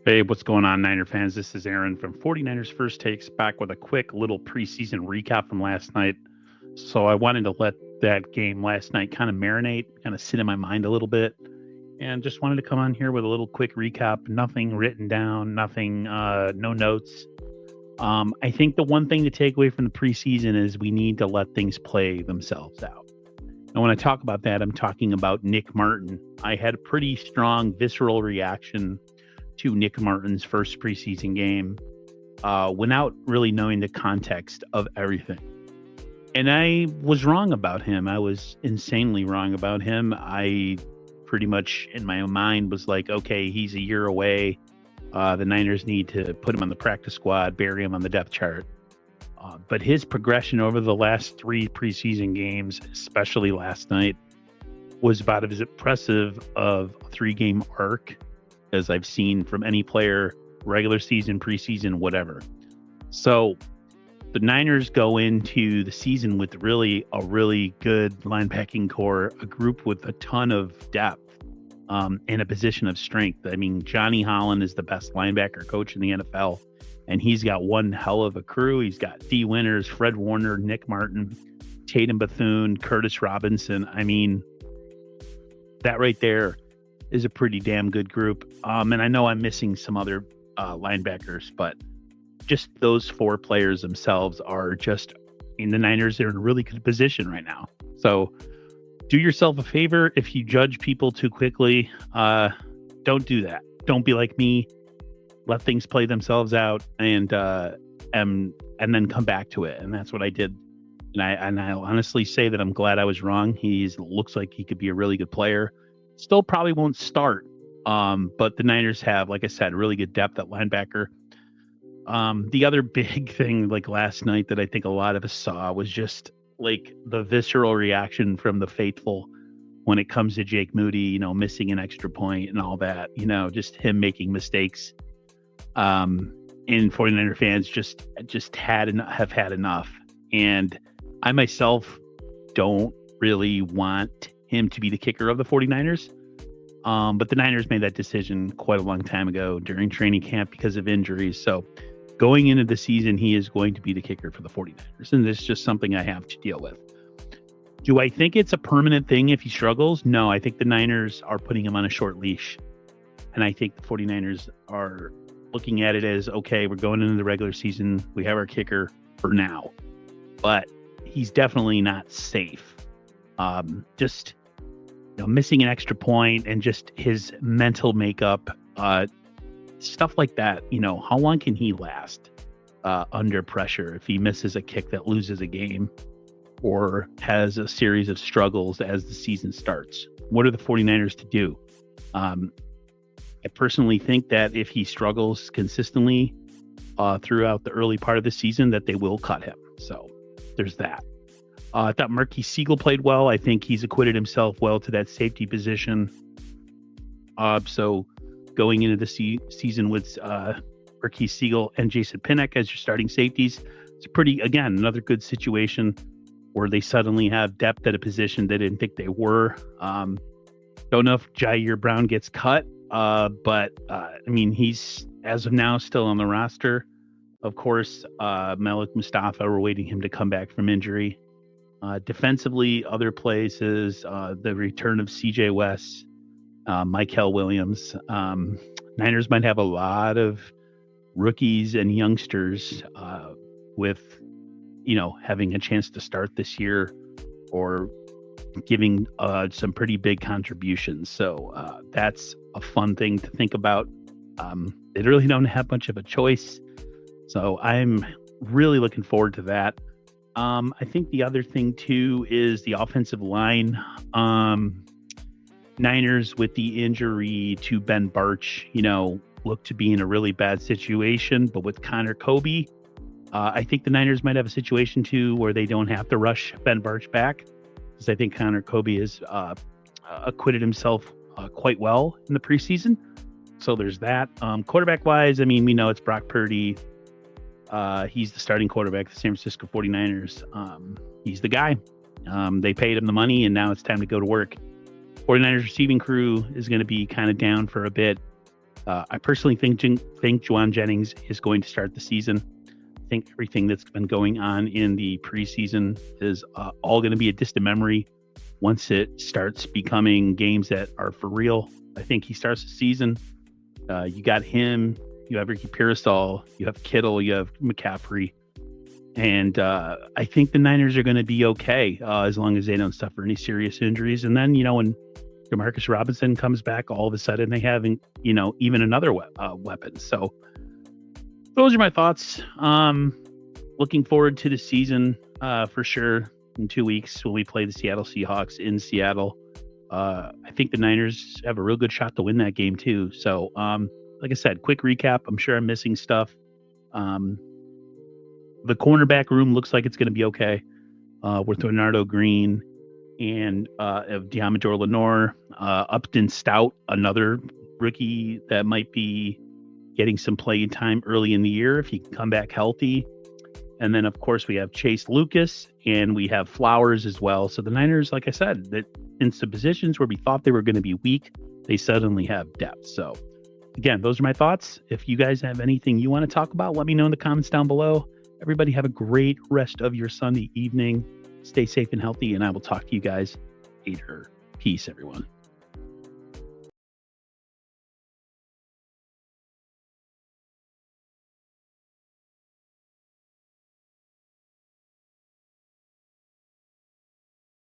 Hey, what's going on, Niner fans? This is Aaron from 49ers First Takes, back with a quick little preseason recap from last night. So I wanted to let that game last night kind of marinate, kind of sit in my mind a little bit, and just wanted to come on here with a little quick recap. Nothing written down, nothing, no notes. I think the one thing to take away from the preseason is we need to let things play themselves out. And when I talk about that, I'm talking about Nick Martin. I had a pretty strong visceral reaction to Nick Martin's first preseason game without really knowing the context of everything. And I was wrong about him. I was insanely wrong about him. I pretty much in my mind was like, okay, he's a year away. The Niners need to put him on the practice squad, bury him on the depth chart. But his progression over the last three preseason games, especially last night, was about as impressive of a 3-game arc as I've seen from any player, regular season, preseason, whatever. So the Niners go into the season with really a really good linebacking core, a group with a ton of depth in a position of strength. I mean, Johnny Holland is the best linebacker coach in the NFL, and he's got one hell of a crew. He's got D. Winters, Fred Warner, Nick Martin, Tatum Bethune, Curtis Robinson. I mean, that right there is a pretty damn good group. And I know I'm missing some other linebackers, but just those four players themselves are just in the Niners. They're in a really good position right now. So do yourself a favor. If you judge people too quickly, don't do that. Don't be like me. Let things play themselves out and then come back to it. And that's what I did. And I honestly say that I'm glad I was wrong. He looks like he could be a really good player. Still probably won't start, but the Niners have, like I said, really good depth at linebacker. The other big thing, like last night, that I think a lot of us saw was just like the visceral reaction from the faithful when it comes to Jake Moody, missing an extra point and all that, just him making mistakes. And 49er fans just have had enough. And I myself don't really want him to be the kicker of the 49ers. But the Niners made that decision quite a long time ago during training camp because of injuries. So going into the season, he is going to be the kicker for the 49ers. And it's just something I have to deal with. Do I think it's a permanent thing if he struggles? No, I think the Niners are putting him on a short leash. And I think the 49ers are looking at it as, okay, we're going into the regular season. We have our kicker for now. But he's definitely not safe. Just missing an extra point and just his mental makeup, stuff like that. How long can he last under pressure if he misses a kick that loses a game or has a series of struggles as the season starts? What are the 49ers to do? I personally think that if he struggles consistently throughout the early part of the season, that they will cut him. So there's that. I thought Marquis Siegel played well. I think he's acquitted himself well to that safety position. So going into the season with Marquis Siegel and Jason Pinnock as your starting safeties, it's another good situation where they suddenly have depth at a position they didn't think they were. Don't know if Jair Brown gets cut, but he's as of now still on the roster. Of course, Malik Mustafa, we're waiting him to come back from injury. Defensively, other places, the return of CJ West, Michael Williams. Niners might have a lot of rookies and youngsters with, having a chance to start this year or giving some pretty big contributions. So that's a fun thing to think about. They really don't have much of a choice. So I'm really looking forward to that. I think the other thing too is the offensive line. Niners with the injury to Ben Barch, look to be in a really bad situation. But with Connor Kobe, I think the Niners might have a situation too where they don't have to rush Ben Barch back, because I think Connor Kobe has acquitted himself quite well in the preseason. So there's that. Quarterback wise, we know it's Brock Purdy. He's the starting quarterback of the San Francisco 49ers. He's the guy. They paid him the money, and now it's time to go to work. 49ers receiving crew is going to be kind of down for a bit. I personally think Juwan Jennings is going to start the season. I think everything that's been going on in the preseason is all going to be a distant memory once it starts becoming games that are for real. I think he starts the season. You got him. You have Ricky Pearsall. You have Kittle. You have McCaffrey. And I think the Niners are going to be okay as long as they don't suffer any serious injuries. And then, when Demarcus Robinson comes back, all of a sudden they have, even another weapon. So those are my thoughts. Looking forward to the season for sure. In 2 weeks when we play the Seattle Seahawks in Seattle. I think the Niners have a real good shot to win that game too. So, like I said, quick recap. I'm sure I'm missing stuff. The cornerback room looks like it's going to be okay with Bernardo Green and Diamador Lenore. Upton Stout, another rookie that might be getting some playing time early in the year if he can come back healthy. And then, of course, we have Chase Lucas and we have Flowers as well. So the Niners, like I said, that in some positions where we thought they were going to be weak, they suddenly have depth. So, again, those are my thoughts. If you guys have anything you want to talk about, let me know in the comments down below. Everybody have a great rest of your Sunday evening. Stay safe and healthy, and I will talk to you guys later. Peace, everyone.